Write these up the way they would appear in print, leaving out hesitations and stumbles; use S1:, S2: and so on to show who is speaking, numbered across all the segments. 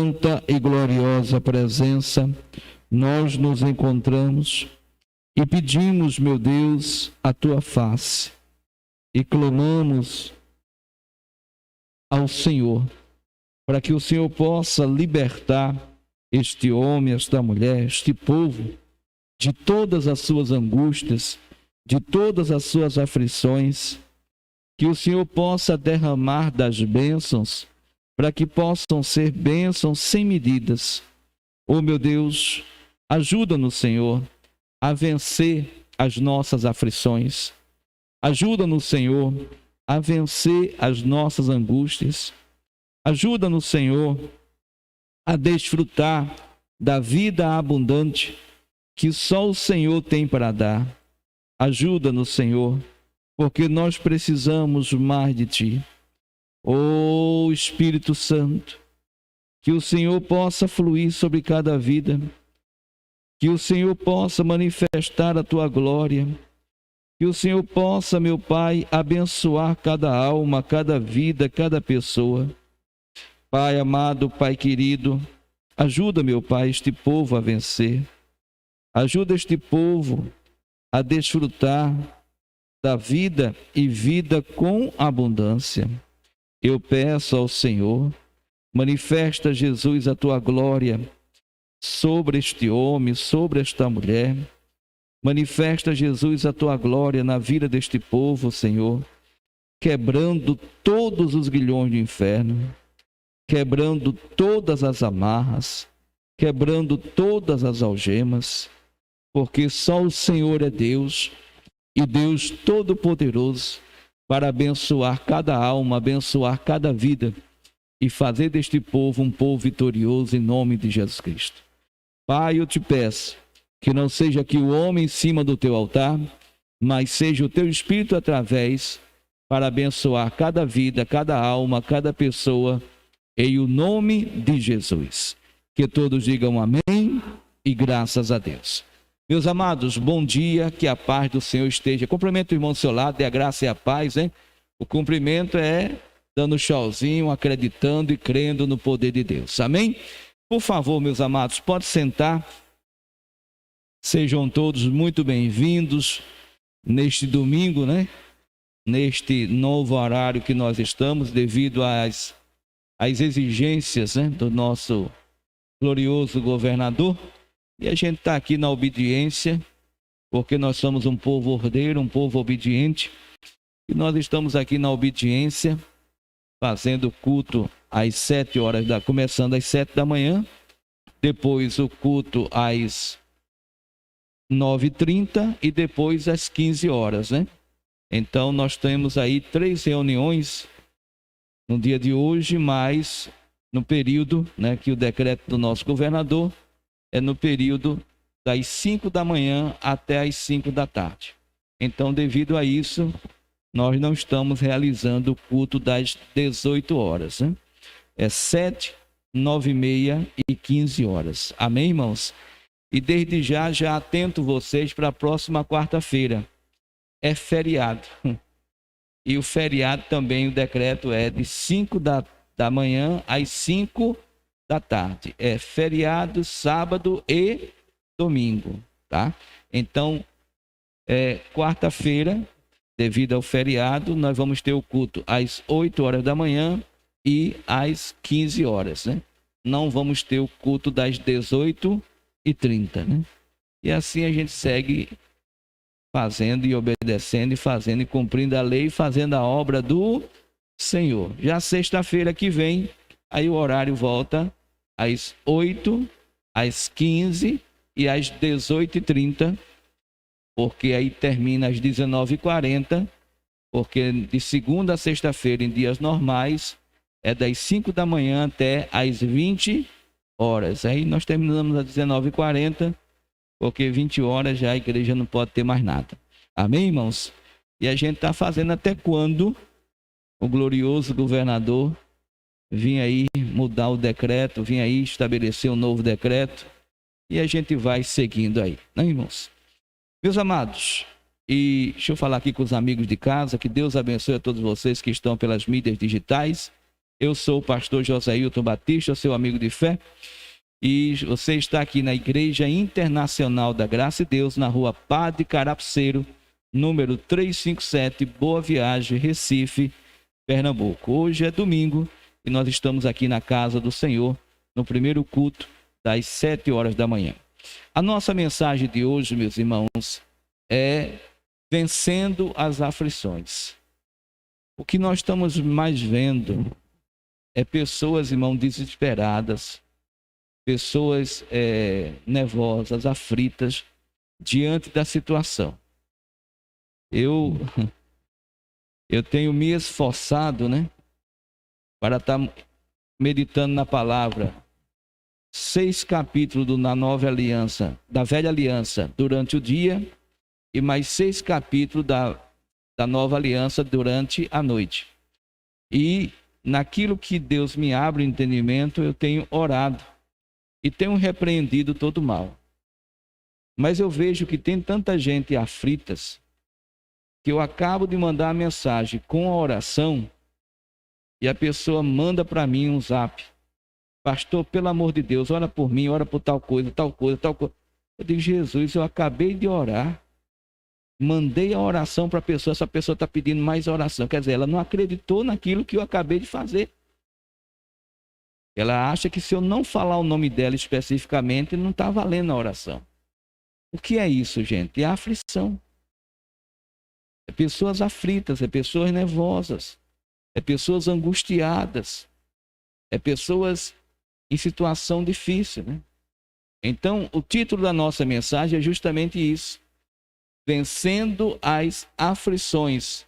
S1: santa e gloriosa presença, nós nos encontramos e pedimos, meu Deus, a tua face e clamamos ao Senhor para que o Senhor possa libertar este homem, esta mulher, este povo de todas as suas angústias, de todas as suas aflições, que o Senhor possa derramar das bênçãos para que possam ser bênçãos sem medidas. Oh, meu Deus, ajuda-nos, Senhor, a vencer as nossas aflições. Ajuda-nos, Senhor, a vencer as nossas angústias. Ajuda-nos, Senhor, a desfrutar da vida abundante que só o Senhor tem para dar. Ajuda-nos, Senhor, porque nós precisamos mais de Ti. Oh, Espírito Santo, que o Senhor possa fluir sobre cada vida, que o Senhor possa manifestar a Tua glória, que o Senhor possa, meu Pai, abençoar cada alma, cada vida, cada pessoa. Pai amado, Pai querido, ajuda, meu Pai, este povo a vencer. Ajuda este povo a desfrutar da vida e vida com abundância. Eu peço ao Senhor, manifesta, Jesus, a tua glória sobre este homem, sobre esta mulher. Manifesta, Jesus, a tua glória na vida deste povo, Senhor, quebrando todos os grilhões do inferno, quebrando todas as amarras, quebrando todas as algemas, porque só o Senhor é Deus e Deus Todo-Poderoso para abençoar cada alma, abençoar cada vida e fazer deste povo um povo vitorioso em nome de Jesus Cristo. Pai, eu te peço que não seja aqui o homem em cima do teu altar, mas seja o teu Espírito através para abençoar cada vida, cada alma, cada pessoa, em o nome de Jesus. Que todos digam amém e graças a Deus. Meus amados, bom dia, que a paz do Senhor esteja. Cumprimento o irmão do seu lado, dê a graça e a paz, hein? O cumprimento é dando tchauzinho, acreditando e crendo no poder de Deus. Amém? Por favor, meus amados, pode sentar. Sejam todos muito bem-vindos neste domingo, né? Neste novo horário que nós estamos, devido às exigências, né, do nosso glorioso governador. E a gente está aqui na obediência, porque nós somos um povo ordeiro, um povo obediente. E nós estamos aqui na obediência, fazendo culto às 7 horas, começando às 7 da manhã. Depois o culto às 9h30 e depois às 15 horas, né? Então nós temos aí 3 reuniões no dia de hoje, mas no período, né, que o decreto do nosso governador é no período das 5 da manhã até as 5 da tarde. Então, devido a isso, nós não estamos realizando o culto das 18 horas, né? É 7, 9h30 e 15 horas. Amém, irmãos? E desde já atento vocês para a próxima quarta-feira. É feriado. E o feriado também, o decreto é de 5 da manhã às 5 da tarde. É feriado, sábado e domingo, tá? Então, quarta-feira, devido ao feriado, nós vamos ter o culto às 8 horas da manhã e às 15 horas, né? Não vamos ter o culto das 18h30, né? E assim a gente segue fazendo e obedecendo e fazendo e cumprindo a lei e fazendo a obra do Senhor. Já sexta-feira que vem, aí o horário volta às 8, às 15 e às 18h30, porque aí termina às 19h40, porque de segunda a sexta-feira, em dias normais, é das 5 da manhã até às 20 horas. Aí nós terminamos às 19h40, porque 20 horas já a igreja não pode ter mais nada. Amém, irmãos? E a gente está fazendo até quando o glorioso governador vir aí mudar o decreto, vir aí estabelecer um novo decreto, e a gente vai seguindo aí, né, irmãos? Meus amados, e deixa eu falar aqui com os amigos de casa, que Deus abençoe a todos vocês que estão pelas mídias digitais, Eu sou o pastor Josailton Batista, seu amigo de fé, e você está aqui na Igreja Internacional da Graça de Deus, na rua Padre Carapceiro, número 357, Boa Viagem, Recife, Pernambuco. Hoje é domingo e nós estamos aqui na casa do Senhor, no primeiro culto das 7 horas da manhã. A nossa mensagem de hoje, meus irmãos, é vencendo as aflições. O que nós estamos mais vendo é pessoas, irmão, desesperadas, pessoas nervosas, aflitas diante da situação. Eu tenho me esforçado, né, para estar meditando na palavra 6 capítulos da Nova Aliança, da Velha Aliança durante o dia e mais 6 capítulos da Nova Aliança durante a noite. E naquilo que Deus me abre o entendimento, eu tenho orado e tenho repreendido todo o mal. Mas eu vejo que tem tanta gente aflitas que eu acabo de mandar a mensagem com a oração e a pessoa manda para mim um zap. Pastor, pelo amor de Deus, ora por mim, ora por tal coisa, tal coisa, tal coisa. Eu digo, Jesus, eu acabei de orar. Mandei a oração para a pessoa, essa pessoa está pedindo mais oração. Quer dizer, ela não acreditou naquilo que eu acabei de fazer. Ela acha que se eu não falar o nome dela especificamente, não está valendo a oração. O que é isso, gente? É a aflição. É pessoas aflitas, é pessoas nervosas, é pessoas angustiadas, é pessoas em situação difícil, né? Então, o título da nossa mensagem é justamente isso. Vencendo as aflições.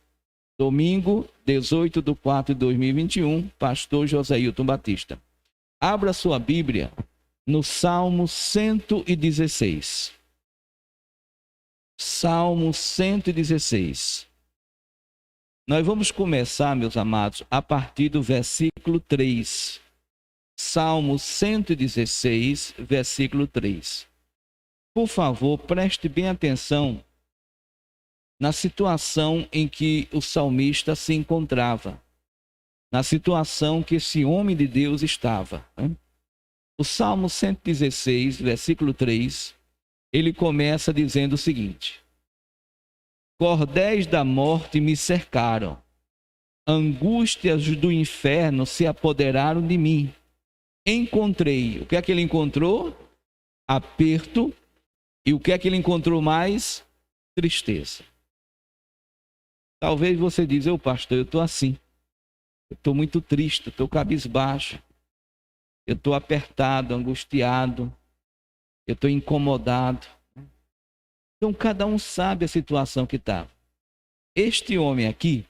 S1: Domingo, 18/4/2021, pastor Josailton Batista. Abra sua Bíblia no Salmo 116. Salmo 116. Nós vamos começar, meus amados, a partir do versículo 3. Salmo 116, versículo 3. Por favor, preste bem atenção na situação em que o salmista se encontrava, na situação que esse homem de Deus estava. O Salmo 116, versículo 3, ele começa dizendo o seguinte: cordéis da morte me cercaram, angústias do inferno se apoderaram de mim. Encontrei, o que é que ele encontrou? Aperto. E o que é que ele encontrou mais? Tristeza. Talvez você diga, pastor, eu estou assim, eu estou muito triste, eu estou cabisbaixo, eu estou apertado, angustiado, eu estou incomodado. Então cada um sabe a situação que está. Este homem aqui,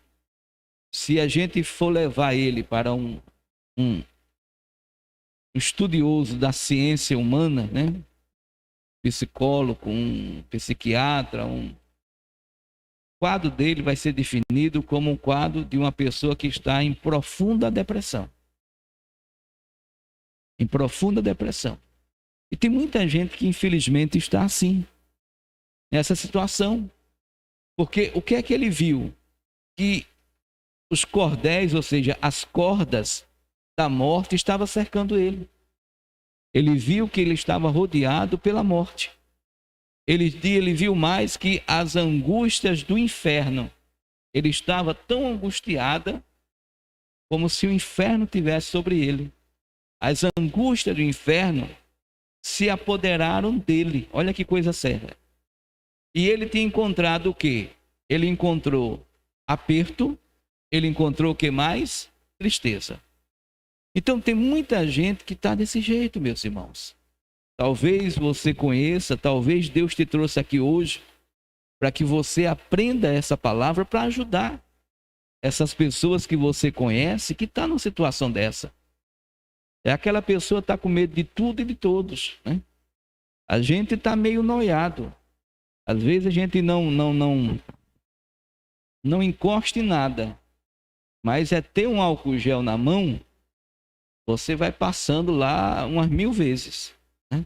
S1: se a gente for levar ele para um estudioso da ciência humana, né? Psicólogo, um psiquiatra, o quadro dele vai ser definido como um quadro de uma pessoa que está em profunda depressão. Em profunda depressão. E tem muita gente que infelizmente está assim, nessa situação. Porque o que é que ele viu? Que os cordéis, ou seja, as cordas da morte estavam cercando ele. Ele viu que ele estava rodeado pela morte. Ele viu mais que as angústias do inferno. Ele estava tão angustiado como se o inferno tivesse sobre ele. As angústias do inferno se apoderaram dele. Olha que coisa séria. E ele tinha encontrado o quê? Ele encontrou aperto. Ele encontrou o que mais? Tristeza. Então tem muita gente que está desse jeito, meus irmãos. Talvez você conheça, talvez Deus te trouxe aqui hoje para que você aprenda essa palavra para ajudar essas pessoas que você conhece que estão numa situação dessa. É aquela pessoa que está com medo de tudo e de todos, né? A gente está meio noiado. Às vezes a gente não encosta em nada, mas é ter um álcool gel na mão. Você vai passando lá umas 1000 vezes. Né?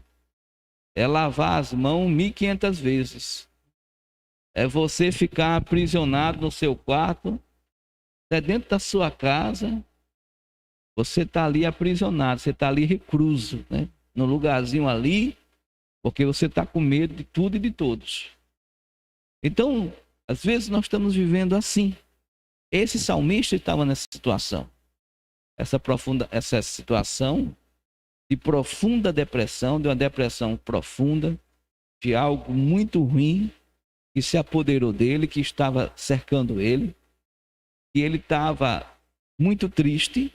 S1: É lavar as mãos 1500 vezes. É você ficar aprisionado no seu quarto, dentro da sua casa, você está ali aprisionado, você está ali recluso, né? No lugarzinho ali, porque você está com medo de tudo e de todos. Então, às vezes nós estamos vivendo assim. Esse salmista estava nessa situação. Essa situação de profunda depressão, de uma depressão profunda, de algo muito ruim que se apoderou dele, que estava cercando ele, e ele estava muito triste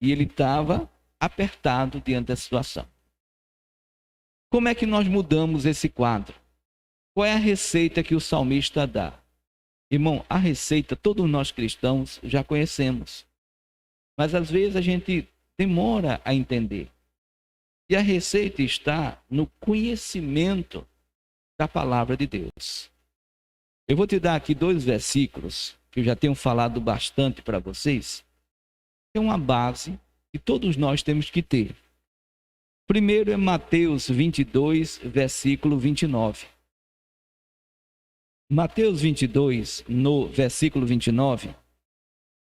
S1: e ele estava apertado diante da situação. Como é que nós mudamos esse quadro? Qual é a receita que o salmista dá? Irmão, a receita todos nós cristãos já conhecemos, mas às vezes a gente demora a entender. E a receita está no conhecimento da palavra de Deus. Eu vou te dar aqui 2 versículos que eu já tenho falado bastante para vocês. É uma base que todos nós temos que ter. Primeiro é Mateus 22, versículo 29. Mateus 22, no versículo 29,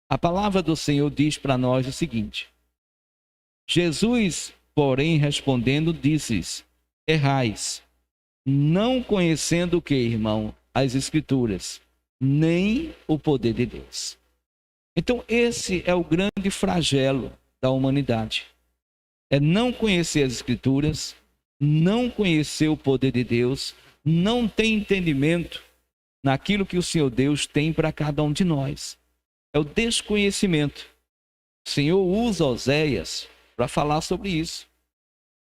S1: a palavra do Senhor diz para nós o seguinte: Jesus, porém, respondendo, disse: errais, não conhecendo o que, irmão? As Escrituras, nem o poder de Deus. Então, esse é o grande flagelo da humanidade. É não conhecer as Escrituras, não conhecer o poder de Deus, não ter entendimento naquilo que o Senhor Deus tem para cada um de nós. É o desconhecimento. O Senhor usa Oséias para falar sobre isso.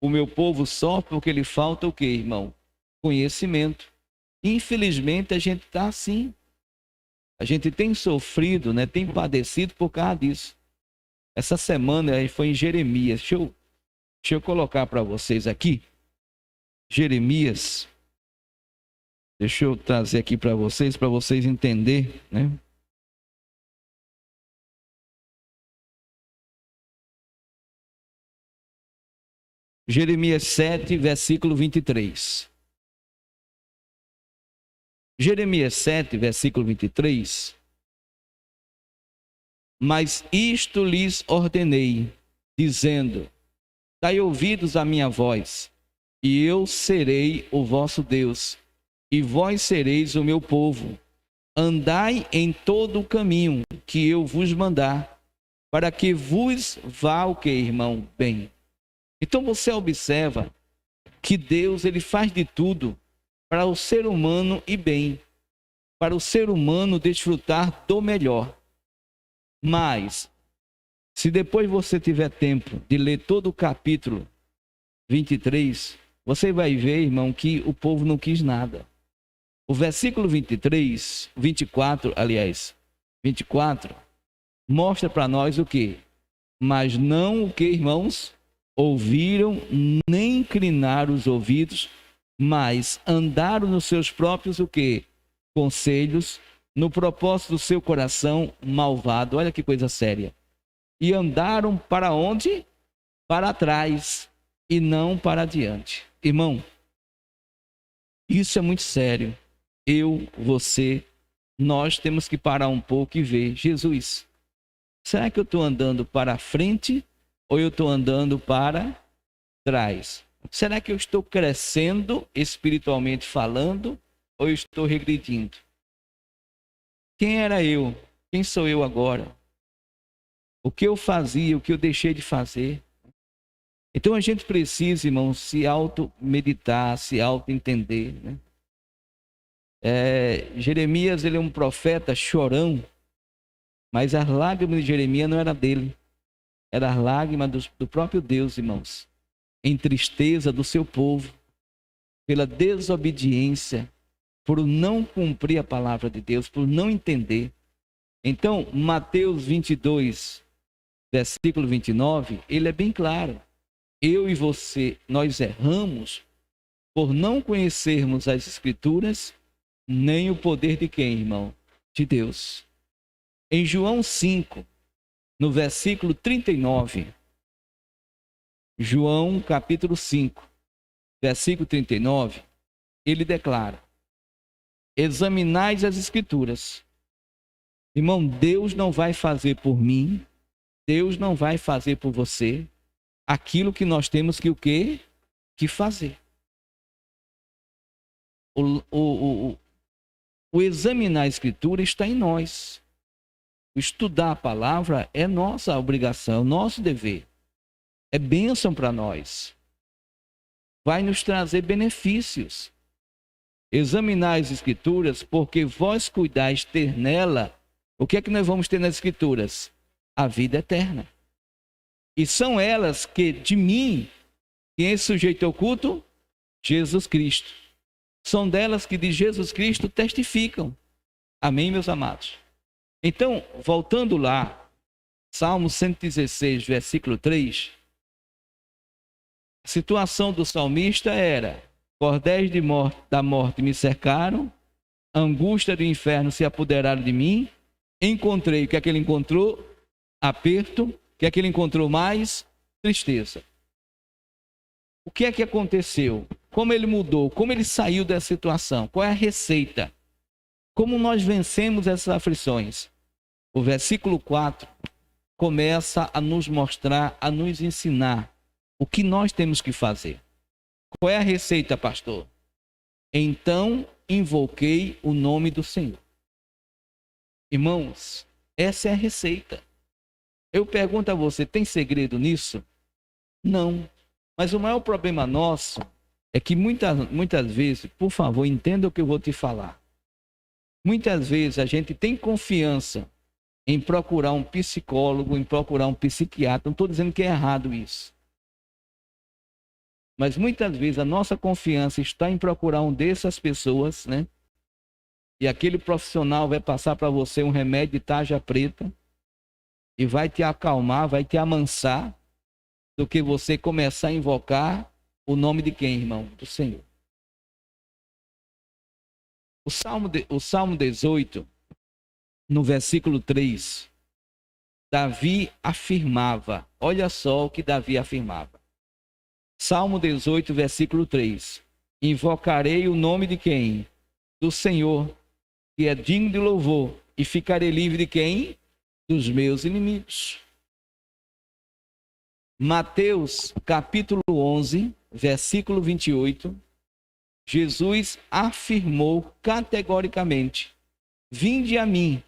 S1: O meu povo sofre porque lhe falta o quê, irmão? Conhecimento. Infelizmente, a gente está assim. A gente tem sofrido, né? Tem padecido por causa disso. Essa semana foi em Jeremias. Deixa eu colocar para vocês aqui. Jeremias. Deixa eu trazer aqui para vocês entenderem, né? Jeremias 7, versículo 23. Jeremias 7, versículo 23. Mas isto lhes ordenei, dizendo: dai ouvidos à minha voz, e eu serei o vosso Deus, e vós sereis o meu povo. Andai em todo o caminho que eu vos mandar, para que vos vá o que, irmão? Bem. Então você observa que Deus, ele faz de tudo para o ser humano ir bem, para o ser humano desfrutar do melhor. Mas, se depois você tiver tempo de ler todo o capítulo 23, você vai ver, irmão, que o povo não quis nada. O versículo 24, mostra para nós o quê? Mas não o que, irmãos? Ouviram, nem inclinaram os ouvidos, mas andaram nos seus próprios o quê? Conselhos, no propósito do seu coração malvado. Olha que coisa séria. E andaram para onde? Para trás e não para diante. Irmão, isso é muito sério. Eu, você, nós temos que parar um pouco e ver: Jesus, será que eu estou andando para frente ou eu estou andando para trás? Será que eu estou crescendo espiritualmente falando ou eu estou regredindo? Quem era eu? Quem sou eu agora? O que eu fazia, o que eu deixei de fazer? Então a gente precisa, irmão, se auto-meditar, se auto-entender, né? Jeremias, ele é um profeta chorão, mas as lágrimas de Jeremias não eram dele. Eram as lágrimas do próprio Deus, irmãos. Em tristeza do seu povo, pela desobediência, por não cumprir a palavra de Deus, por não entender. Então, Mateus 22, versículo 29, ele é bem claro. Eu e você, nós erramos por não conhecermos as Escrituras, nem o poder de quem, irmão? De Deus. Em João 5, no versículo 39, João capítulo 5, versículo 39, ele declara: examinais as Escrituras. Irmão, Deus não vai fazer por mim, Deus não vai fazer por você aquilo que nós temos que o quê? Que fazer. O examinar a Escritura está em nós. O estudar a palavra é nossa obrigação, nosso dever. É bênção para nós. Vai nos trazer benefícios. Examinar as Escrituras, porque vós cuidais ter nela. O que é que nós vamos ter nas Escrituras? A vida eterna. E são elas que de mim, quem é sujeito ao culto? Jesus Cristo. São delas que de Jesus Cristo testificam. Amém, meus amados? Então, voltando lá, Salmo 116, versículo 3, a situação do salmista era: cordéis da morte me cercaram, angústia do inferno se apoderaram de mim, encontrei, o que é que ele encontrou? Aperto. O que é que ele encontrou mais? Tristeza. O que é que aconteceu? Como ele mudou? Como ele saiu dessa situação? Qual é a receita? Como nós vencemos essas aflições? O versículo 4 começa a nos mostrar, a nos ensinar o que nós temos que fazer. Qual é a receita, pastor? Então invoquei o nome do Senhor. Irmãos, essa é a receita. Eu pergunto a você, tem segredo nisso? Não. Mas o maior problema nosso é que muitas vezes, por favor, entenda o que eu vou te falar. Muitas vezes a gente tem confiança em procurar um psicólogo, em procurar um psiquiatra. Não estou dizendo que é errado isso. Mas muitas vezes a nossa confiança está em procurar um dessas pessoas, né? E aquele profissional vai passar para você um remédio de tarja preta e vai te acalmar, vai te amansar, do que você começar a invocar o nome de quem, irmão? Do Senhor. O Salmo 18, no versículo 3, Davi afirmava, olha só o que Davi afirmava. Salmo 18, versículo 3, invocarei o nome de quem? Do Senhor, que é digno de louvor, e ficarei livre de quem? Dos meus inimigos. Mateus, capítulo 11, versículo 28, Jesus afirmou categoricamente: vinde a mim,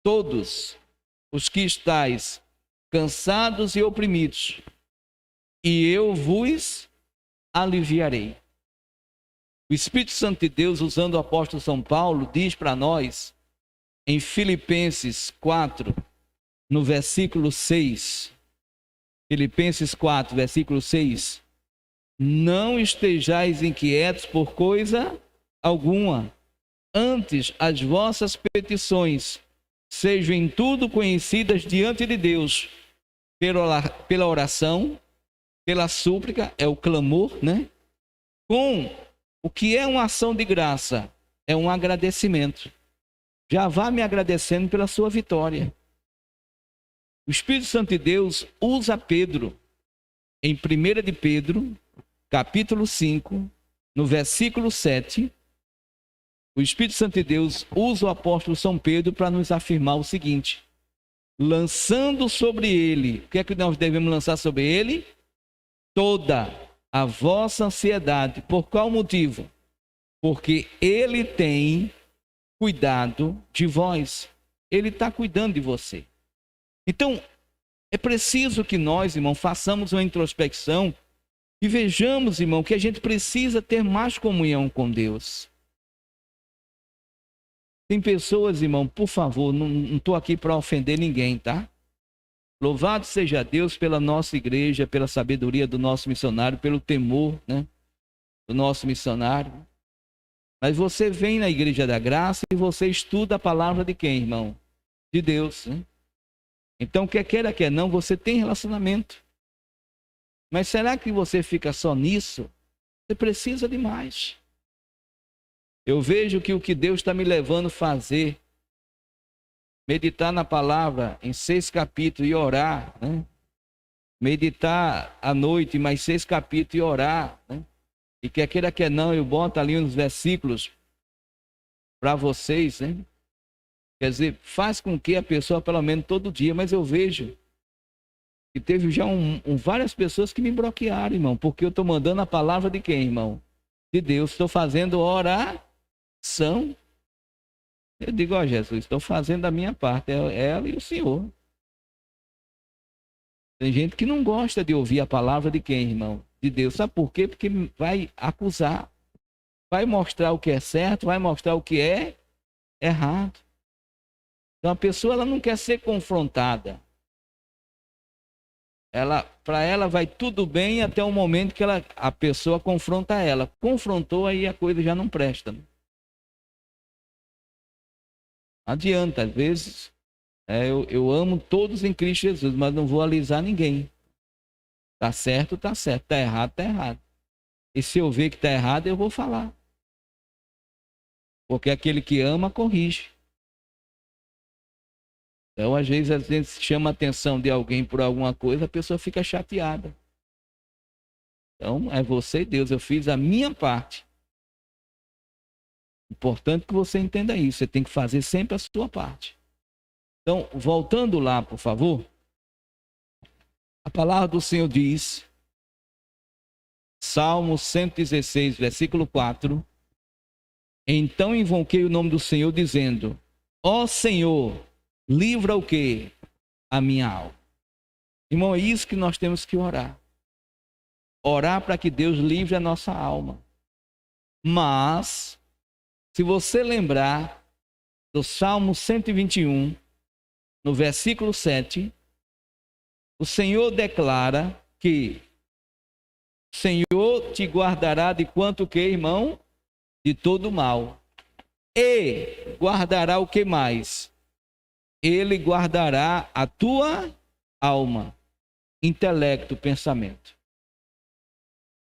S1: todos os que estáis cansados e oprimidos, e eu vos aliviarei. O Espírito Santo de Deus, usando o apóstolo São Paulo, diz para nós, em Filipenses 4, no versículo 6, Filipenses 4, versículo 6, não estejais inquietos por coisa alguma, antes as vossas petições sejam em tudo conhecidas diante de Deus, pela oração, pela súplica, é o clamor, né? Com o que é uma ação de graça, é um agradecimento. Já vá me agradecendo pela sua vitória. O Espírito Santo de Deus usa Pedro, em 1 de Pedro, capítulo 5, no versículo 7, o Espírito Santo de Deus usa o apóstolo São Pedro para nos afirmar o seguinte: lançando sobre ele, o que é que nós devemos lançar sobre ele? Toda a vossa ansiedade. Por qual motivo? Porque ele tem cuidado de vós. Ele está cuidando de você. Então, é preciso que nós, irmão, façamos uma introspecção e vejamos, irmão, que a gente precisa ter mais comunhão com Deus. Tem pessoas, irmão, por favor, não estou aqui para ofender ninguém, tá? Louvado seja Deus pela nossa igreja, pela sabedoria do nosso missionário, pelo temor, né, do nosso missionário. Mas você vem na Igreja da Graça e você estuda a palavra de quem, irmão? De Deus, né? Então, quer queira, quer não, você tem relacionamento. Mas será que você fica só nisso? Você precisa de mais. Eu vejo que o que Deus está me levando a fazer, meditar na palavra em 6 capítulos e orar, né? Meditar à noite mais 6 capítulos e orar, né? E quer queira, quer não, eu boto ali uns versículos para vocês, né? Quer dizer, faz com que a pessoa, pelo menos todo dia, mas eu vejo E teve já várias pessoas que me bloquearam, irmão, porque eu estou mandando a palavra de quem, irmão? De Deus. Estou fazendo oração. Eu digo, ó Jesus, estou fazendo a minha parte, é ela e o Senhor. Tem gente que não gosta de ouvir a palavra de quem, irmão? De Deus. Sabe por quê? Porque vai acusar, vai mostrar o que é certo, vai mostrar o que é errado. Então a pessoa ela não quer ser confrontada. Para ela vai tudo bem até o momento que a pessoa confronta ela. Confrontou, aí a coisa já não presta. Não adianta, às vezes, eu amo todos em Cristo Jesus, mas não vou alisar ninguém. Tá certo, tá certo. Tá errado, tá errado. E se eu ver que tá errado, eu vou falar. Porque aquele que ama, corrige. Então, às vezes, a gente chama a atenção de alguém por alguma coisa, a pessoa fica chateada. Então, é você e Deus. Eu fiz a minha parte. Importante que você entenda isso. Você tem que fazer sempre a sua parte. Então, voltando lá, por favor. A palavra do Senhor diz, Salmo 116, versículo 4. Então invoquei o nome do Senhor, dizendo, ó Senhor, livra o quê? A minha alma. Irmão, é isso que nós temos que orar. Orar para que Deus livre a nossa alma. Mas, se você lembrar do Salmo 121, no versículo 7, o Senhor declara que o Senhor te guardará de quanto que, irmão? De todo mal. E guardará o que mais? Ele guardará a tua alma, intelecto, pensamento.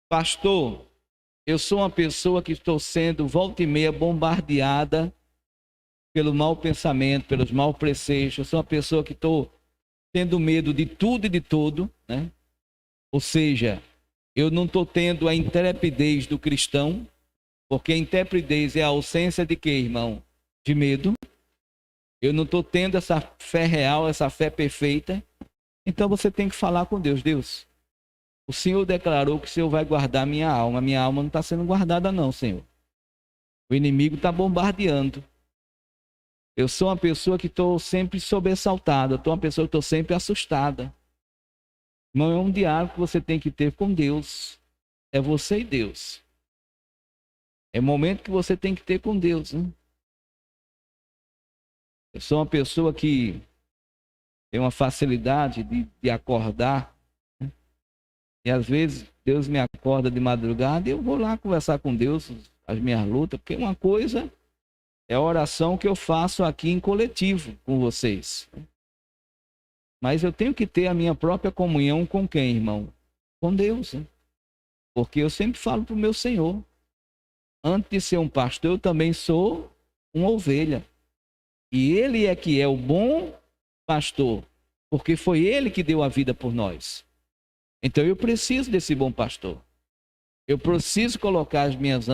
S1: Pastor, eu sou uma pessoa que estou sendo volta e meia bombardeada pelo mau pensamento, pelos maus preceitos. Eu sou uma pessoa que estou tendo medo de tudo e de todo, né? Ou seja, eu não estou tendo a intrepidez do cristão, porque a intrepidez é a ausência de quê, irmão? De medo. Eu não estou tendo essa fé real, essa fé perfeita. Então você tem que falar com Deus. Deus, o Senhor declarou que o Senhor vai guardar minha alma. Minha alma não está sendo guardada não, Senhor. O inimigo está bombardeando. Eu sou uma pessoa que estou sempre sobressaltada. Eu sou uma pessoa que estou sempre assustada. Não é um diálogo que você tem que ter com Deus. É você e Deus. É o momento que você tem que ter com Deus, né? Eu sou uma pessoa que tem uma facilidade de acordar, né? E às vezes Deus me acorda de madrugada e eu vou lá conversar com Deus, as minhas lutas, porque uma coisa é a oração que eu faço aqui em coletivo com vocês. Mas eu tenho que ter a minha própria comunhão com quem, irmão? Com Deus, né? Porque eu sempre falo para o meu Senhor, antes de ser um pastor, eu também sou uma ovelha. E Ele é que é o bom pastor, porque foi Ele que deu a vida por nós. Então eu preciso desse bom pastor. Eu preciso colocar as minhas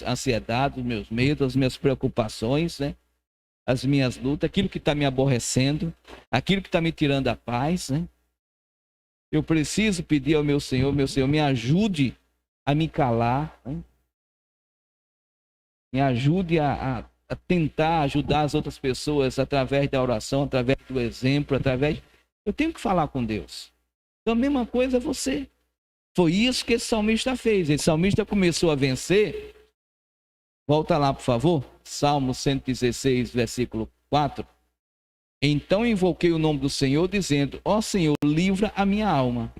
S1: ansiedades, os meus medos, as minhas preocupações, né? As minhas lutas, aquilo que está me aborrecendo, aquilo que está me tirando a paz, né? Eu preciso pedir ao meu Senhor, me ajude a me calar, né? Me ajude a tentar ajudar as outras pessoas através da oração, através do exemplo, Eu tenho que falar com Deus. Então a mesma coisa é você. Foi isso que esse salmista fez. Esse salmista começou a vencer. Volta lá, por favor. Salmo 116, versículo 4. Então invoquei o nome do Senhor, dizendo, ó Senhor, livra a minha alma.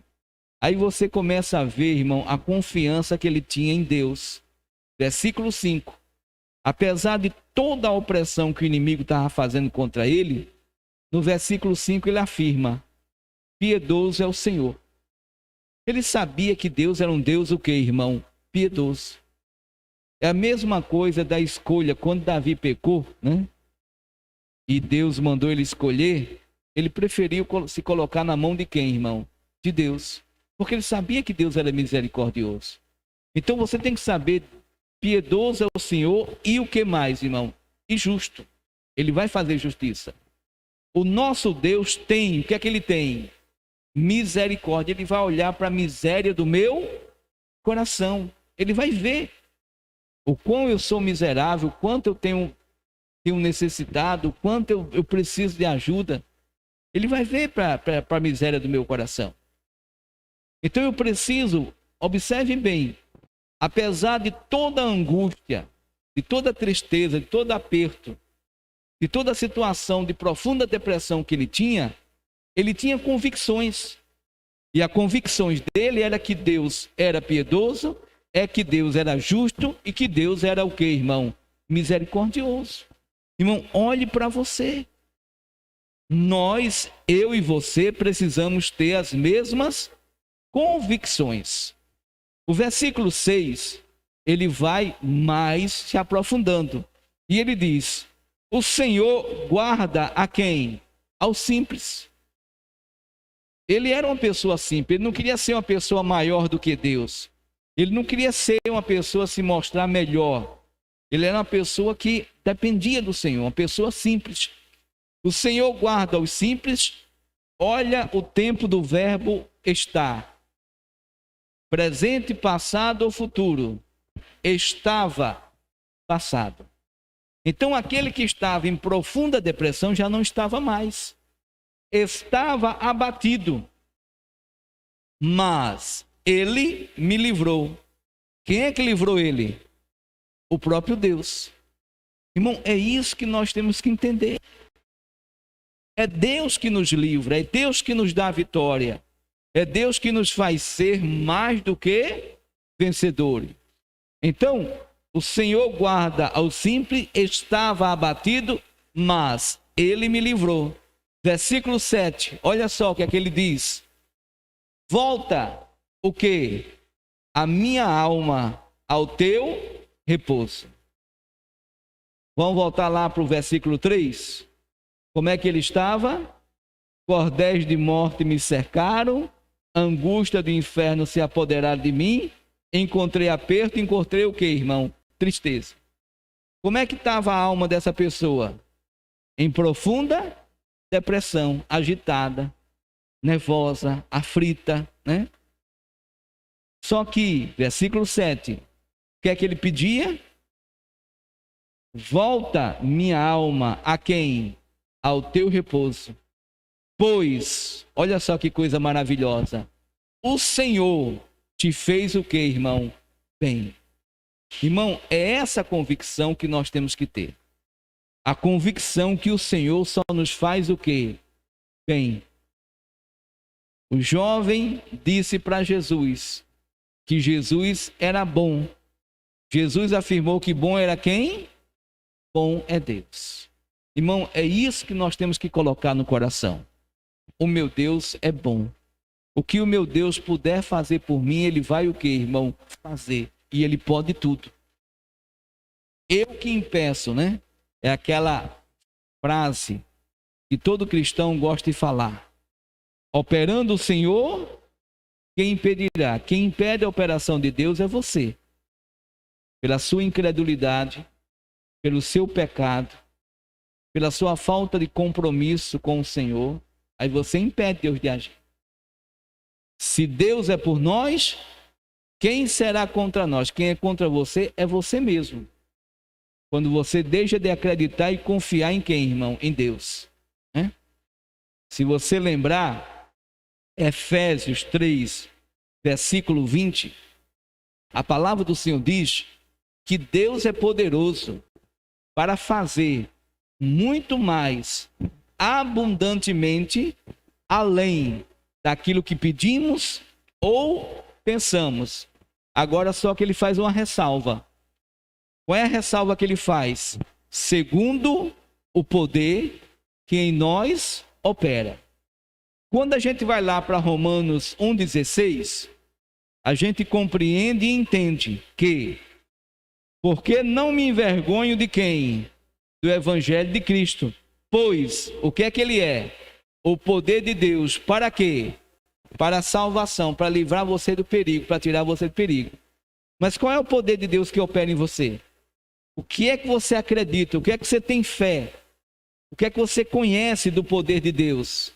S1: Aí você começa a ver, irmão, a confiança que ele tinha em Deus. Versículo 5. Apesar de toda a opressão que o inimigo estava fazendo contra ele, no versículo 5 ele afirma, piedoso é o Senhor. Ele sabia que Deus era um Deus o quê, irmão? Piedoso. É a mesma coisa da escolha, quando Davi pecou, né? E Deus mandou ele escolher, ele preferiu se colocar na mão de quem, irmão? De Deus. Porque ele sabia que Deus era misericordioso. Então você tem que saber, piedoso é o Senhor e o que mais, irmão? E justo. Ele vai fazer justiça. O nosso Deus tem, o que é que ele tem? misericórdia. Ele vai olhar para a miséria do meu coração. Ele vai ver o quão eu sou miserável, o quanto eu tenho necessitado, o quanto eu preciso de ajuda. Ele vai ver para a miséria do meu coração. Então eu preciso, observe bem, apesar de toda a angústia, de toda a tristeza, de todo aperto, de toda a situação de profunda depressão que ele tinha convicções. E as convicções dele era que Deus era piedoso, que Deus era justo e que Deus era o quê, irmão? Misericordioso. Irmão, olhe para você. Nós, eu e você, precisamos ter as mesmas convicções. O versículo 6, ele vai mais se aprofundando. E ele diz: o Senhor guarda a quem? Ao simples. Ele era uma pessoa simples, ele não queria ser uma pessoa maior do que Deus. Ele não queria ser uma pessoa se mostrar melhor. Ele era uma pessoa que dependia do Senhor, uma pessoa simples. O Senhor guarda os simples. Olha o tempo do verbo estar. Presente, passado ou futuro. Estava passado. Então aquele que estava em profunda depressão já não estava mais. Estava abatido. Mas ele me livrou. Quem é que livrou ele? O próprio Deus. Irmão, é isso que nós temos que entender. É Deus que nos livra, é Deus que nos dá a vitória. É Deus que nos faz ser mais do que vencedores. Então, o Senhor guarda ao simples, estava abatido, mas ele me livrou. Versículo 7, olha só o que é que ele diz. Volta o quê? A minha alma ao teu repouso. Vamos voltar lá para o versículo 3. Como é que ele estava? Cordéis de morte me cercaram, angústia do inferno se apoderaram de mim, encontrei aperto, encontrei o quê, irmão? Tristeza. Como é que estava a alma dessa pessoa? Em profunda depressão, agitada, nervosa, aflita, né? Só que, versículo 7, o que é que ele pedia? Volta minha alma a quem? Ao teu repouso. Pois, olha só que coisa maravilhosa, o Senhor te fez o que, irmão? Bem. Irmão, é essa convicção que nós temos que ter. A convicção que o Senhor só nos faz o que? Bem. O jovem disse para Jesus que Jesus era bom. Jesus afirmou que bom era quem? Bom é Deus. Irmão, é isso que nós temos que colocar no coração. O meu Deus é bom. O que o meu Deus puder fazer por mim, ele vai o que, irmão? Fazer. E ele pode tudo. Eu que impeço, né? É aquela frase que todo cristão gosta de falar. Operando o Senhor, quem impedirá? Quem impede a operação de Deus é você. Pela sua incredulidade, pelo seu pecado, pela sua falta de compromisso com o Senhor, aí você impede Deus de agir. Se Deus é por nós, quem será contra nós? Quem é contra você é você mesmo. Quando você deixa de acreditar e confiar em quem, irmão? Em Deus. Né? Se você lembrar, Efésios 3, versículo 20, a palavra do Senhor diz que Deus é poderoso para fazer muito mais abundantemente além daquilo que pedimos ou pensamos. Agora só que ele faz uma ressalva. Qual é a ressalva que ele faz? Segundo o poder que em nós opera. Quando a gente vai lá para Romanos 1,16, a gente compreende e entende que, porque não me envergonho de quem? Do Evangelho de Cristo. Pois, o que é que ele é? O poder de Deus, para quê? Para a salvação, para livrar você do perigo, para tirar você do perigo. Mas qual é o poder de Deus que opera em você? O que é que você acredita? O que é que você tem fé? O que é que você conhece do poder de Deus?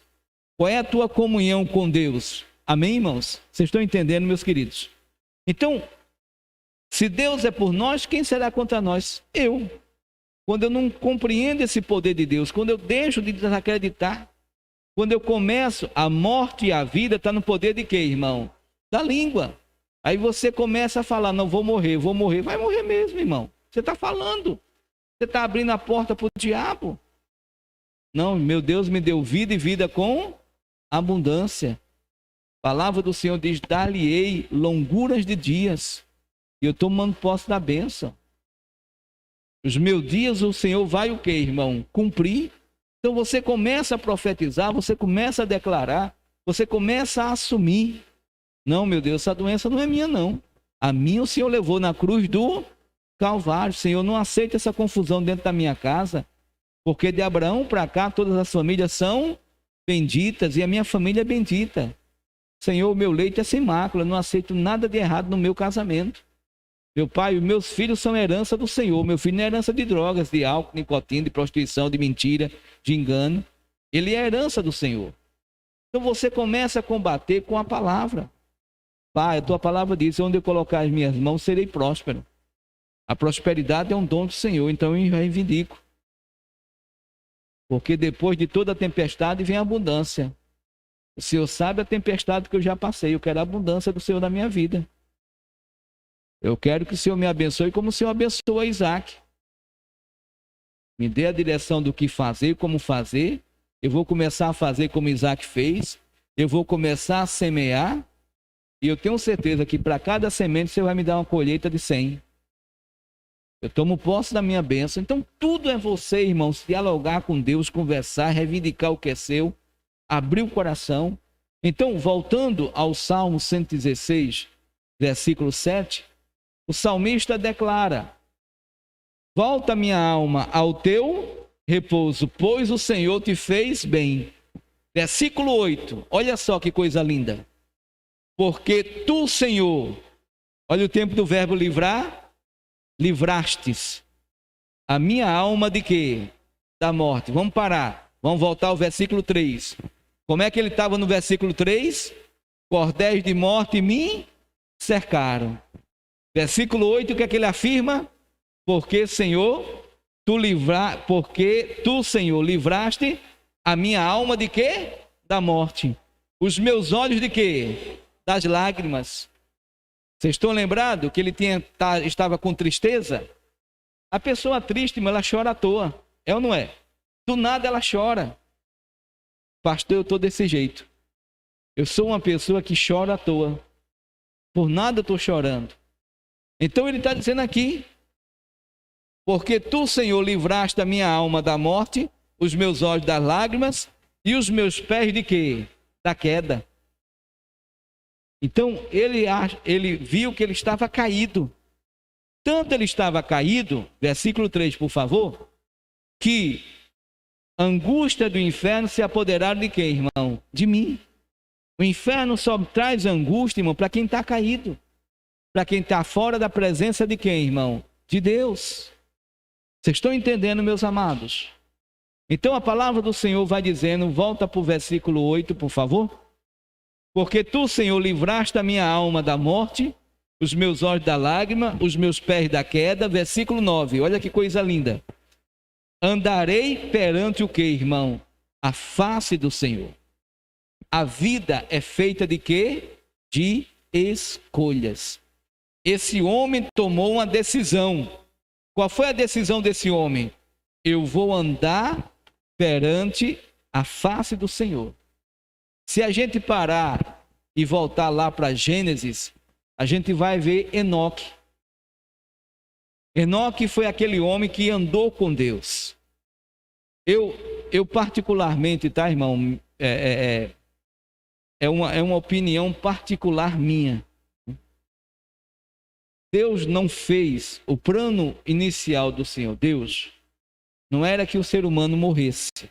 S1: Qual é a tua comunhão com Deus? Amém, irmãos? Vocês estão entendendo, meus queridos? Então, se Deus é por nós, quem será contra nós? Eu. Quando eu não compreendo esse poder de Deus, quando eu deixo de desacreditar, quando eu começo, a morte e a vida está no poder de quê, irmão? Da língua. Aí você começa a falar, não, vou morrer. Vai morrer mesmo, irmão. Você está falando. Você está abrindo a porta para o diabo. Não, meu Deus me deu vida e vida com abundância. A palavra do Senhor diz, dar-lhe-ei longuras de dias. E eu estou tomando posse da bênção. Os meus dias o Senhor vai o quê, irmão? Cumprir. Então você começa a profetizar, você começa a declarar, você começa a assumir. Não, meu Deus, essa doença não é minha, não. A minha o Senhor levou na cruz do Calvário. Senhor, não aceita essa confusão dentro da minha casa, porque de Abraão para cá todas as famílias são benditas e a minha família é bendita. Senhor, o meu leito é sem mácula, não aceito nada de errado no meu casamento. Meu pai, os meus filhos são herança do Senhor. Meu filho não é herança de drogas, de álcool, nicotina, de prostituição, de mentira, de engano. Ele é herança do Senhor. Então você começa a combater com a palavra. Pai, a tua palavra diz, onde eu colocar as minhas mãos, serei próspero. A prosperidade é um dom do Senhor, então eu reivindico. Porque depois de toda a tempestade vem a abundância. O Senhor sabe a tempestade que eu já passei. Eu quero a abundância do Senhor na minha vida. Eu quero que o Senhor me abençoe como o Senhor abençoa Isaac. Me dê a direção do que fazer, como fazer. Eu vou começar a fazer como Isaac fez. Eu vou começar a semear. E eu tenho certeza que para cada semente você vai me dar uma colheita de 100. Eu tomo posse da minha bênção. Então tudo é você, irmãos, dialogar com Deus, conversar, reivindicar o que é seu, abrir o coração. Então, voltando ao Salmo 116, versículo 7, o salmista declara, volta minha alma ao teu repouso, pois o Senhor te fez bem. Versículo 8, olha só que coisa linda. Porque tu, Senhor, olha o tempo do verbo livrar, livrastes a minha alma de quê? Da morte. Vamos parar, vamos voltar ao versículo 3. Como é que ele estava no versículo 3? Cordéis de morte me cercaram. Versículo 8, o que é que ele afirma? Porque, Senhor, tu, Senhor, livraste a minha alma de quê? Da morte. Os meus olhos de quê? Das lágrimas. Vocês estão lembrados que ele estava com tristeza? A pessoa triste, mas ela chora à toa. É ou não é? Do nada ela chora. Pastor, eu estou desse jeito. Eu sou uma pessoa que chora à toa. Por nada eu estou chorando. Então ele está dizendo aqui, porque tu, Senhor, livraste a minha alma da morte, os meus olhos das lágrimas e os meus pés de quê? Da queda. Então ele viu que ele estava caído. Tanto ele estava caído, versículo 3, por favor, que a angústia do inferno se apoderaram de quem, irmão? De mim. O inferno só traz angústia, irmão, para quem está caído. Para quem está fora da presença de quem, irmão? De Deus. Vocês estão entendendo, meus amados? Então a palavra do Senhor vai dizendo, volta para o versículo 8, por favor. Porque tu, Senhor, livraste a minha alma da morte, os meus olhos da lágrima, os meus pés da queda. Versículo 9, olha que coisa linda. Andarei perante o que, irmão? A face do Senhor. A vida é feita de quê? De escolhas. Esse homem tomou uma decisão. Qual foi a decisão desse homem? Eu vou andar perante a face do Senhor. Se a gente parar e voltar lá para Gênesis, a gente vai ver Enoque. Enoque foi aquele homem que andou com Deus. Eu particularmente, tá, irmão? É uma opinião particular minha. Deus não fez, o plano inicial do Senhor Deus não era que o ser humano morresse.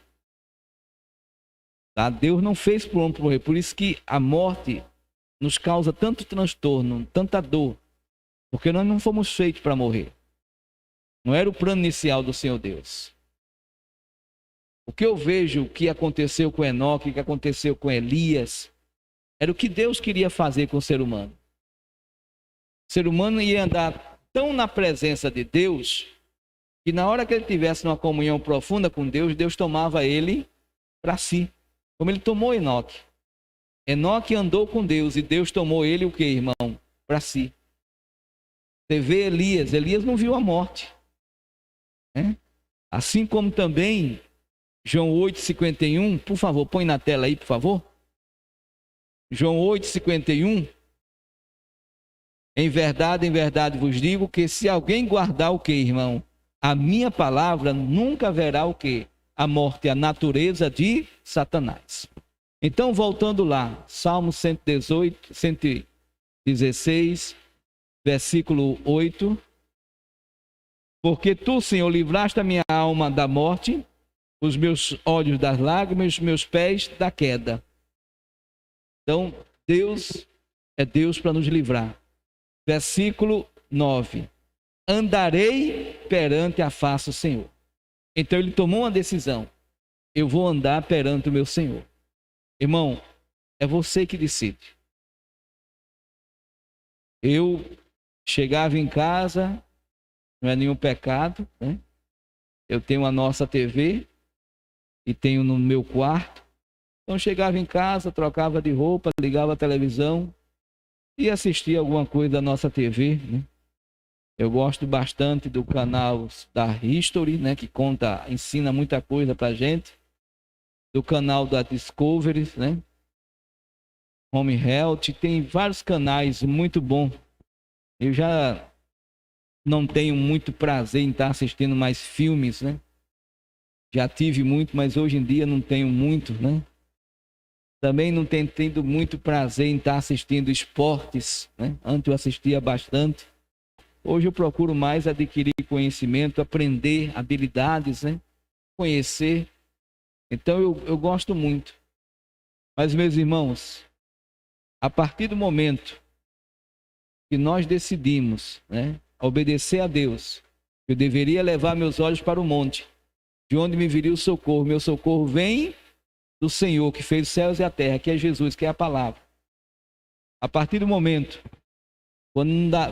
S1: Tá? Deus não fez para o homem morrer. Por isso que a morte nos causa tanto transtorno, tanta dor. Porque nós não fomos feitos para morrer. Não era o plano inicial do Senhor Deus. O que eu vejo que aconteceu com Enoque, que aconteceu com Elias, era o que Deus queria fazer com o ser humano. O ser humano ia andar tão na presença de Deus, que na hora que ele tivesse uma comunhão profunda com Deus, Deus tomava ele para si. Como ele tomou Enoque. Enoque andou com Deus e Deus tomou ele o que, irmão? Para si. Você vê Elias, Elias não viu a morte. Né? Assim como também João 8,51, por favor, põe na tela aí, por favor. João 8,51. Em verdade vos digo que se alguém guardar o que, irmão? A minha palavra, nunca verá o que? A morte, a natureza de Satanás. Então, voltando lá, Salmo 118, 116, versículo 8. Porque tu, Senhor, livraste a minha alma da morte, os meus olhos das lágrimas, os meus pés da queda. Então, Deus é Deus para nos livrar. Versículo 9. Andarei perante a face do Senhor. Então ele tomou uma decisão. Eu vou andar perante o meu Senhor. Irmão, é você que decide. Eu chegava em casa, não é nenhum pecado, né? Eu tenho a nossa TV e tenho no meu quarto. Então chegava em casa, trocava de roupa, ligava a televisão e assistia alguma coisa da nossa TV, né? Eu gosto bastante do canal da History, né, que ensina muita coisa pra gente. Do canal da Discovery, né? Home Health, tem vários canais muito bons. Eu já não tenho muito prazer em estar assistindo mais filmes, né? Já tive muito, mas hoje em dia não tenho muito, né? Também não tenho tido muito prazer em estar assistindo esportes, né? Antes eu assistia bastante. Hoje eu procuro mais adquirir conhecimento, aprender habilidades, né? Conhecer. Então eu gosto muito. Mas, meus irmãos, a partir do momento que nós decidimos, né, obedecer a Deus, eu deveria levar meus olhos para o monte, de onde me viria o socorro. Meu socorro vem do Senhor, que fez os céus e a terra, que é Jesus, que é a palavra. A partir do momento,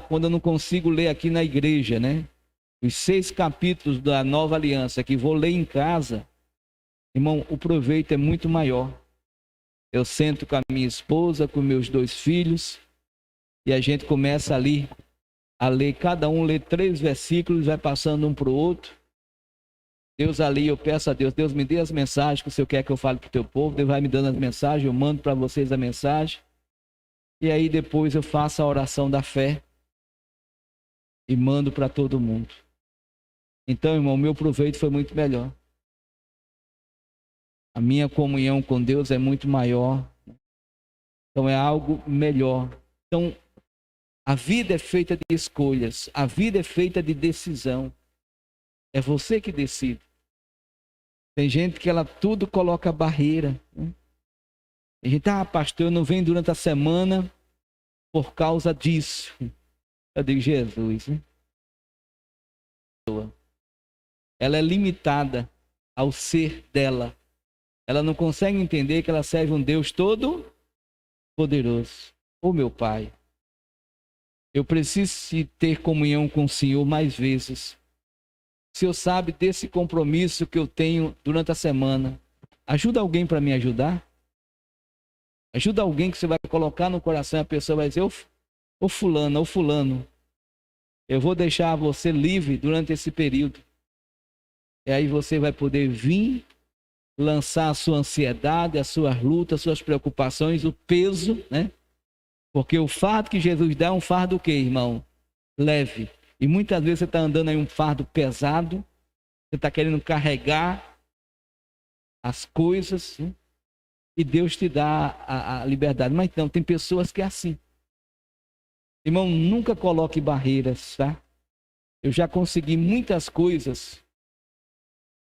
S1: quando eu não consigo ler aqui na igreja, né, os 6 capítulos da Nova Aliança, que vou ler em casa, irmão, o proveito é muito maior. Eu sento com a minha esposa, com meus 2 filhos, e a gente começa ali a ler, cada um lê 3 versículos, vai passando um para o outro. Deus ali, eu peço a Deus, Deus me dê as mensagens que o Senhor quer que eu fale para o teu povo, Deus vai me dando as mensagens, eu mando para vocês a mensagem, e aí depois eu faço a oração da fé e mando para todo mundo. Então, irmão, meu proveito foi muito melhor. A minha comunhão com Deus é muito maior. Então é algo melhor. Então, a vida é feita de escolhas. A vida é feita de decisão. É você que decide. Tem gente que ela tudo coloca barreira. Né? A gente, pastor, eu não venho durante a semana por causa disso. Eu digo, Jesus, né? Ela é limitada ao ser dela. Ela não consegue entender que ela serve um Deus todo poderoso. Ô meu Pai, eu preciso ter comunhão com o Senhor mais vezes. O Senhor sabe desse compromisso que eu tenho durante a semana. Ajuda alguém para me ajudar? Ajuda alguém que você vai colocar no coração e a pessoa vai dizer, ô fulano, eu vou deixar você livre durante esse período. E aí você vai poder vir lançar a sua ansiedade, as suas lutas, as suas preocupações, o peso, né? Porque o fardo que Jesus dá é um fardo o quê, irmão? Leve. E muitas vezes você está andando aí um fardo pesado, você está querendo carregar as coisas, né? E Deus te dá a liberdade. Mas não, tem pessoas que é assim. Irmão, nunca coloque barreiras, tá? Eu já consegui muitas coisas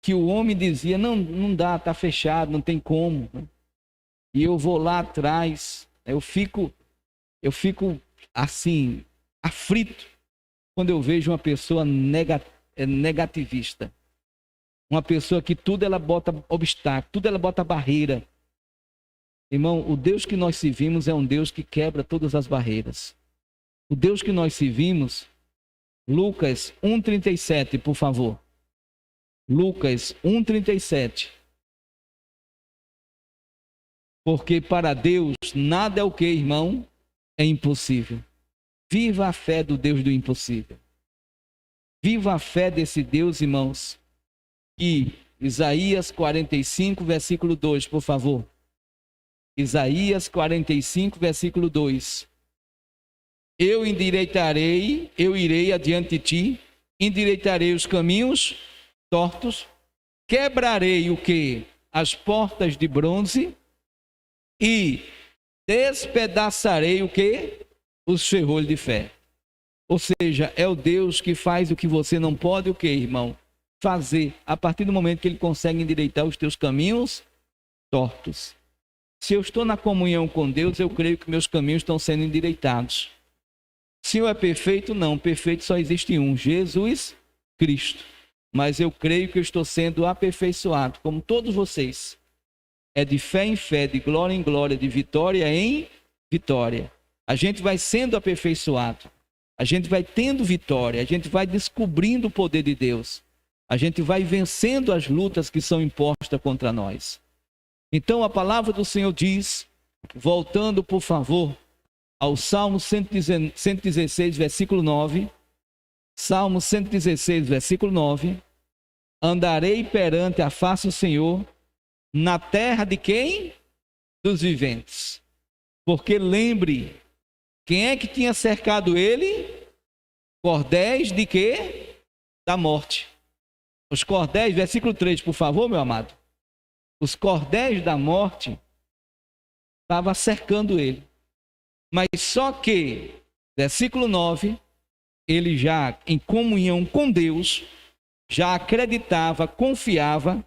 S1: que o homem dizia, não dá, está fechado, não tem como. E eu vou lá atrás, eu fico assim, aflito, quando eu vejo uma pessoa negativista. Uma pessoa que tudo ela bota obstáculo, tudo ela bota barreira. Irmão, o Deus que nós servimos é um Deus que quebra todas as barreiras. O Deus que nós servimos, Lucas 1,37, por favor. Lucas 1,37. Porque para Deus nada é o que, irmão? É impossível. Viva a fé do Deus do impossível. Viva a fé desse Deus, irmãos. E Isaías 45, versículo 2, por favor. Isaías 45, versículo 2. Eu endireitarei, eu irei adiante de ti, endireitarei os caminhos tortos, quebrarei o que? As portas de bronze e despedaçarei o que? Os ferrolhos de ferro. Ou seja, é o Deus que faz o que você não pode, o que, irmão? Fazer, a partir do momento que ele consegue endireitar os teus caminhos tortos. Se eu estou na comunhão com Deus, eu creio que meus caminhos estão sendo endireitados. Se eu é perfeito, não. Perfeito só existe um, Jesus Cristo. Mas eu creio que eu estou sendo aperfeiçoado, como todos vocês. É de fé em fé, de glória em glória, de vitória em vitória. A gente vai sendo aperfeiçoado. A gente vai tendo vitória. A gente vai descobrindo o poder de Deus. A gente vai vencendo as lutas que são impostas contra nós. Então a palavra do Senhor diz, voltando por favor ao Salmo 116, versículo 9. Salmo 116, versículo 9. Andarei perante a face do Senhor na terra de quem? Dos viventes. Porque lembre, quem é que tinha cercado ele? Cordéis de quê? Da morte. Os cordéis, versículo 3, por favor, meu amado. Os cordéis da morte estavam cercando ele. Mas só que, versículo 9, ele já em comunhão com Deus, já acreditava, confiava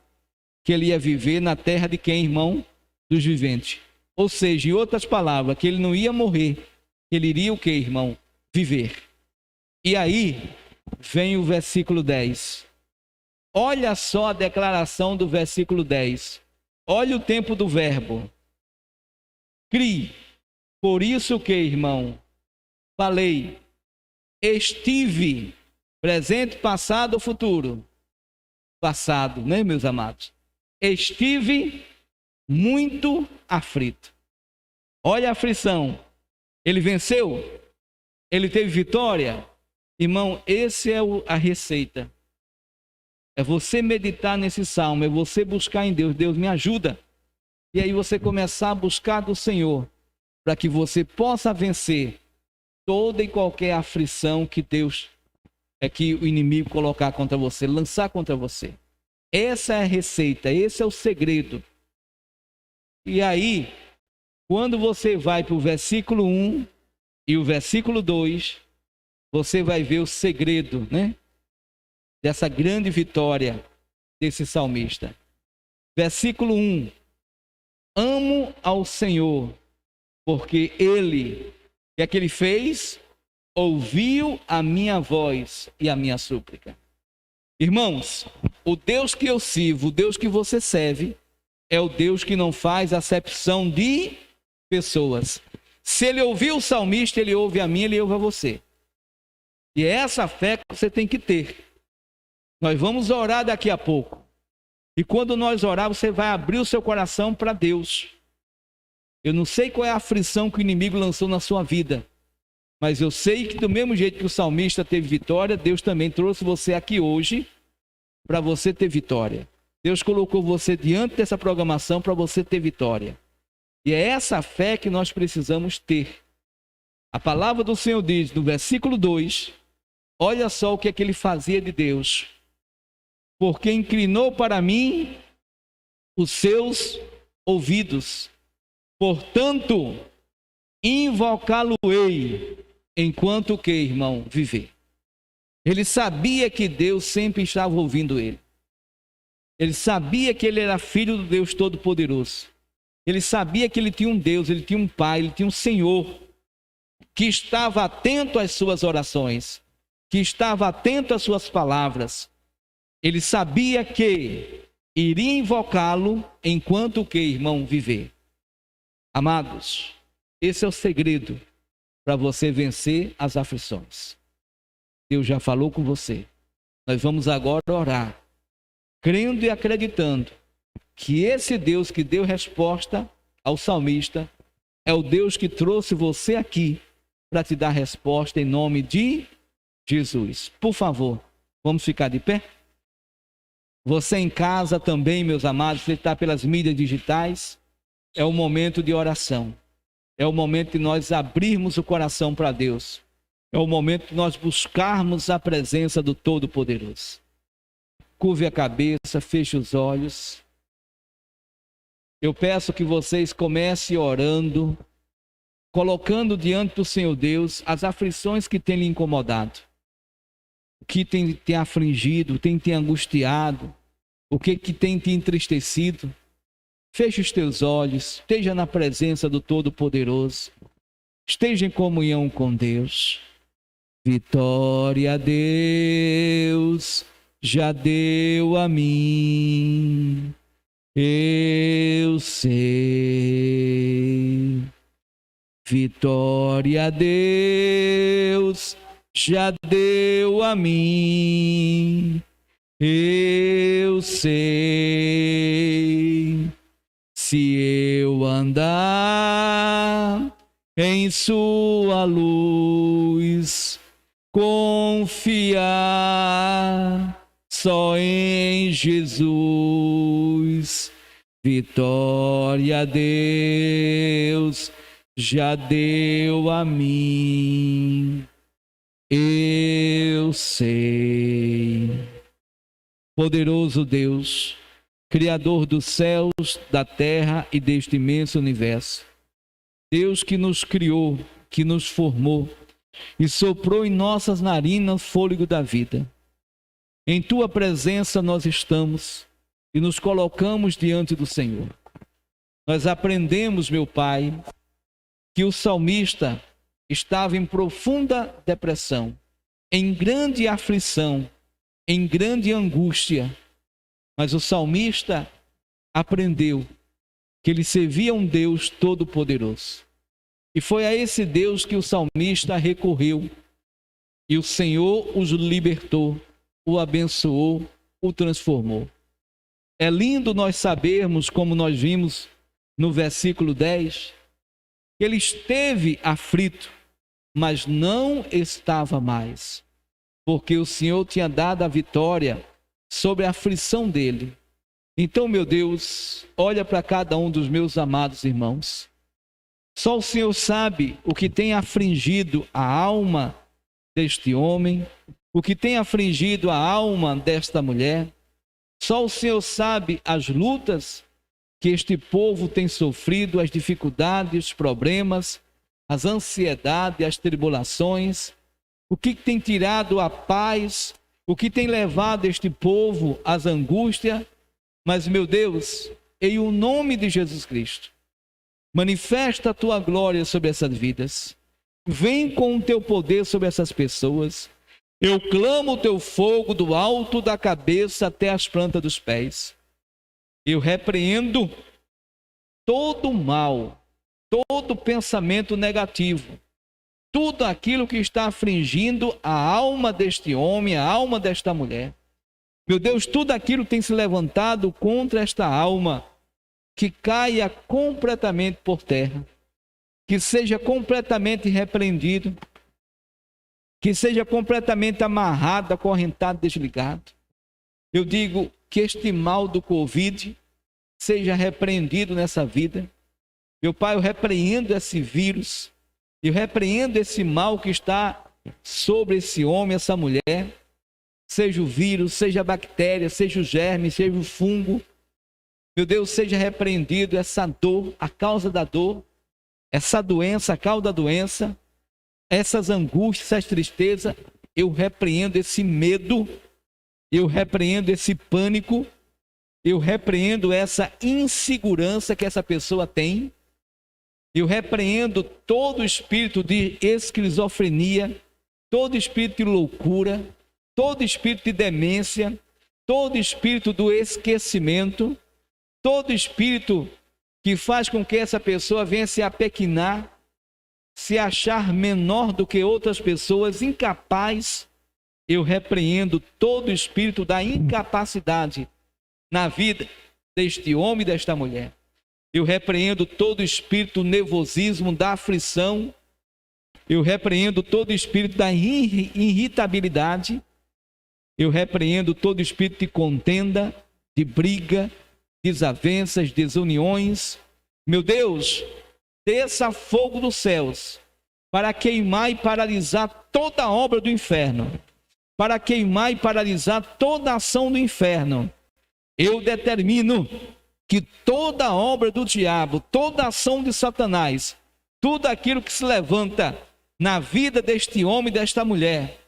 S1: que ele ia viver na terra de quem, irmão? Dos viventes. Ou seja, em outras palavras, que ele não ia morrer, ele iria o que, irmão? Viver. E aí vem o versículo 10. Olha só a declaração do versículo 10. Olha o tempo do verbo. Crie. Por isso que, irmão, falei, estive, presente, passado ou futuro? Passado, né, meus amados? Estive muito aflito. Olha a aflição. Ele venceu? Ele teve vitória? Irmão, esse é a receita. É você meditar nesse salmo, é você buscar em Deus. Deus me ajuda. E aí você começar a buscar do Senhor, para que você possa vencer toda e qualquer aflição que Deus, que o inimigo colocar contra você, lançar contra você. Essa é a receita, esse é o segredo. E aí, quando você vai para o versículo 1 e o versículo 2, você vai ver o segredo, né? Dessa grande vitória desse salmista. Versículo 1. Amo ao Senhor, porque Ele, o que é que Ele fez? Ouviu a minha voz e a minha súplica. Irmãos, o Deus que eu sirvo, o Deus que você serve, é o Deus que não faz acepção de pessoas. Se Ele ouviu o salmista, Ele ouve a mim, Ele ouve a você. E é essa fé que você tem que ter. Nós vamos orar daqui a pouco. E quando nós orar, você vai abrir o seu coração para Deus. Eu não sei qual é a aflição que o inimigo lançou na sua vida. Mas eu sei que do mesmo jeito que o salmista teve vitória, Deus também trouxe você aqui hoje para você ter vitória. Deus colocou você diante dessa programação para você ter vitória. E é essa fé que nós precisamos ter. A palavra do Senhor diz no versículo 2, olha só o que é que ele fazia de Deus. Porque inclinou para mim os seus ouvidos. Portanto, invocá-lo-ei enquanto o que, irmão? Viver. Ele sabia que Deus sempre estava ouvindo ele. Ele sabia que ele era filho do Deus Todo-Poderoso. Ele sabia que ele tinha um Deus, ele tinha um Pai, ele tinha um Senhor que estava atento às suas orações, que estava atento às suas palavras. Ele sabia que iria invocá-lo enquanto o que, irmão, viver. Amados, esse é o segredo para você vencer as aflições. Deus já falou com você. Nós vamos agora orar, crendo e acreditando que esse Deus que deu resposta ao salmista é o Deus que trouxe você aqui para te dar resposta em nome de Jesus. Por favor, vamos ficar de pé? Você em casa também, meus amados, você está pelas mídias digitais, é o momento de oração. É o momento de nós abrirmos o coração para Deus. É o momento de nós buscarmos a presença do Todo-Poderoso. Curve a cabeça, feche os olhos. Eu peço que vocês comecem orando, colocando diante do Senhor Deus as aflições que têm lhe incomodado, o que tem te afligido, tem te angustiado, o que tem te entristecido. Feche os teus olhos, esteja na presença do Todo-Poderoso, esteja em comunhão com Deus. Vitória a Deus já deu a mim, eu sei. Vitória a Deus já deu a mim, eu sei. Se eu andar em sua luz, confiar só em Jesus, vitória a Deus já deu a mim, eu sei. Poderoso Deus, Criador dos céus, da terra e deste imenso universo, Deus que nos criou, que nos formou e soprou em nossas narinas o fôlego da vida. Em Tua presença nós estamos e nos colocamos diante do Senhor. Nós aprendemos, meu Pai, que o salmista estava em profunda depressão, em grande aflição, em grande angústia. Mas o salmista aprendeu que ele servia um Deus todo-poderoso. E foi a esse Deus que o salmista recorreu. E o Senhor os libertou, o abençoou, o transformou. É lindo nós sabermos, como nós vimos no versículo 10, que ele esteve aflito, mas não estava mais, porque o Senhor tinha dado a vitória sobre a aflição dele. Então, meu Deus, olha para cada um dos meus amados irmãos. Só o Senhor sabe o que tem afligido a alma deste homem, o que tem afligido a alma desta mulher. Só o Senhor sabe as lutas que este povo tem sofrido, as dificuldades, os problemas, as ansiedades, as tribulações, o que tem tirado a paz, o que tem levado este povo às angústias. Mas, meu Deus, em o nome de Jesus Cristo, manifesta a Tua glória sobre essas vidas. Vem com o Teu poder sobre essas pessoas. Eu clamo o Teu fogo do alto da cabeça até as plantas dos pés. Eu repreendo todo mal, todo pensamento negativo, tudo aquilo que está afligindo a alma deste homem, a alma desta mulher. Meu Deus, tudo aquilo tem se levantado contra esta alma, que caia completamente por terra, que seja completamente repreendido, que seja completamente amarrado, acorrentado, desligado. Eu digo que este mal do Covid seja repreendido nessa vida. Meu Pai, eu repreendo esse vírus, eu repreendo esse mal que está sobre esse homem, essa mulher, seja o vírus, seja a bactéria, seja o germe, seja o fungo. Meu Deus, seja repreendido essa dor, a causa da dor, essa doença, a causa da doença, essas angústias, essas tristezas. Eu repreendo esse medo, eu repreendo esse pânico, eu repreendo essa insegurança que essa pessoa tem. Eu repreendo todo espírito de esquizofrenia, todo espírito de loucura, todo espírito de demência, todo espírito do esquecimento, todo espírito que faz com que essa pessoa venha se apequinar, se achar menor do que outras pessoas, incapaz. Eu repreendo todo espírito da incapacidade na vida deste homem e desta mulher. Eu repreendo todo espírito do nervosismo, da aflição. Eu repreendo todo espírito da irritabilidade. Eu repreendo todo espírito de contenda, de briga, desavenças, desuniões. Meu Deus, desça fogo dos céus para queimar e paralisar toda a obra do inferno, para queimar e paralisar toda a ação do inferno. Eu determino que toda a obra do diabo, toda a ação de Satanás, tudo aquilo que se levanta na vida deste homem e desta mulher,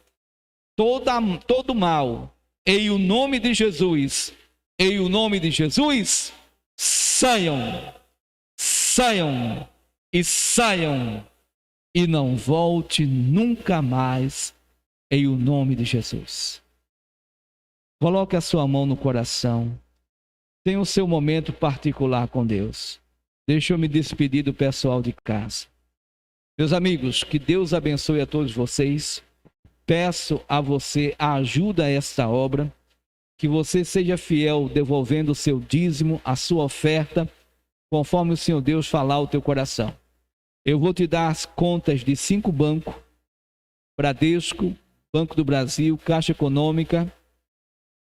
S1: todo mal, em o nome de Jesus, em o nome de Jesus, saiam e não volte nunca mais, em o nome de Jesus. Coloque a sua mão no coração. Tenha o seu momento particular com Deus. Deixa eu me despedir do pessoal de casa. Meus amigos, que Deus abençoe a todos vocês. Peço a você a ajuda a esta obra. Que você seja fiel devolvendo o seu dízimo, a sua oferta, conforme o Senhor Deus falar ao teu coração. Eu vou te dar as contas de 5 bancos: Bradesco, Banco do Brasil, Caixa Econômica,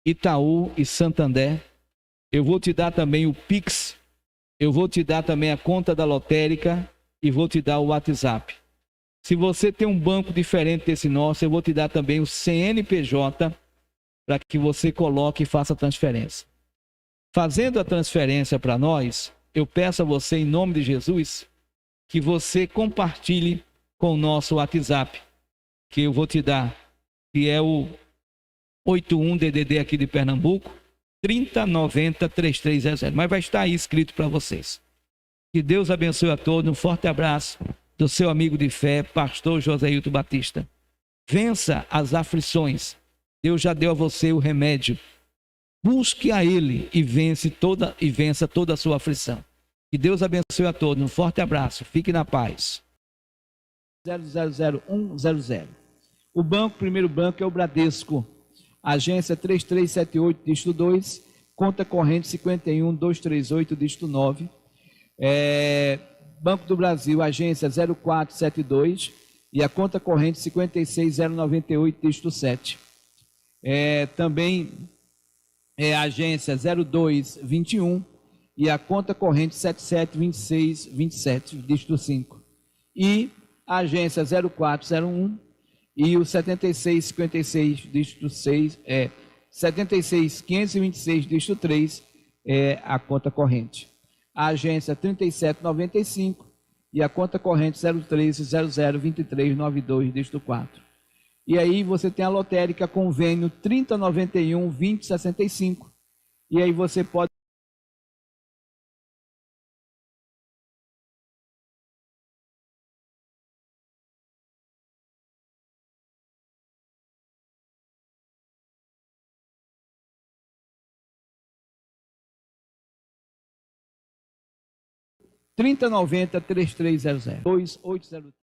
S1: Itaú e Santander. Eu vou te dar também o Pix, eu vou te dar também a conta da lotérica e vou te dar o WhatsApp. Se você tem um banco diferente desse nosso, eu vou te dar também o CNPJ para que você coloque e faça a transferência. Fazendo a transferência para nós, eu peço a você, em nome de Jesus, que você compartilhe com o nosso WhatsApp, que eu vou te dar, que é o 81-DDD aqui de Pernambuco, 3090-3300. Mas vai estar aí escrito para vocês. Que Deus abençoe a todos. Um forte abraço do seu amigo de fé, pastor Joséilton Batista. Vença as aflições. Deus já deu a você o remédio. Busque a Ele e vença toda a sua aflição. Que Deus abençoe a todos. Um forte abraço. Fique na paz. 000100. O banco, primeiro banco, é o Bradesco. Agência 3378, dígito 2. Conta corrente 51238, dígito 9. Banco do Brasil, agência 0472. E a conta corrente 56098, dígito 7. Também é a agência 0221 e a conta corrente 772627, dígito 5. E a agência 0401 e o 7656, dígito 6, 76526, dígito 3, é a conta corrente. A agência 3795 e a conta corrente 013002392, dígito 4. E aí você tem a lotérica convênio 3091-2065. E aí você pode... R$ 3090-3300. 2803.